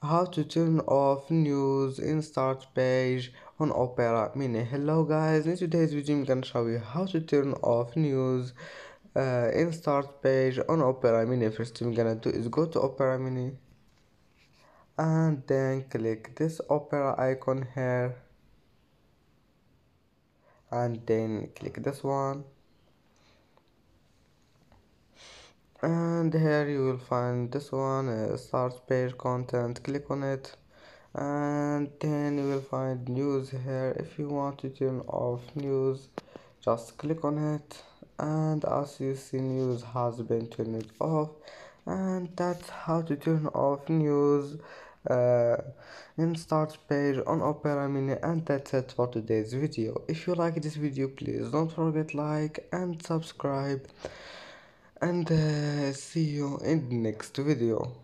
How to turn off news in start page on Opera Mini. Hello guys, in today's video I'm gonna show you how to turn off news in start page on Opera Mini. First thing I'm gonna do is go to Opera Mini and then click this Opera icon here and then click this one, and here you will find this one, start page content. Click on it and then you will find news here. If you want to turn off news, just click on it, and as you see, news has been turned off. And that's how to turn off news uh, in start page on Opera Mini. And that's it for today's video. If you like this video, please don't forget like and subscribe, and see you in the next video.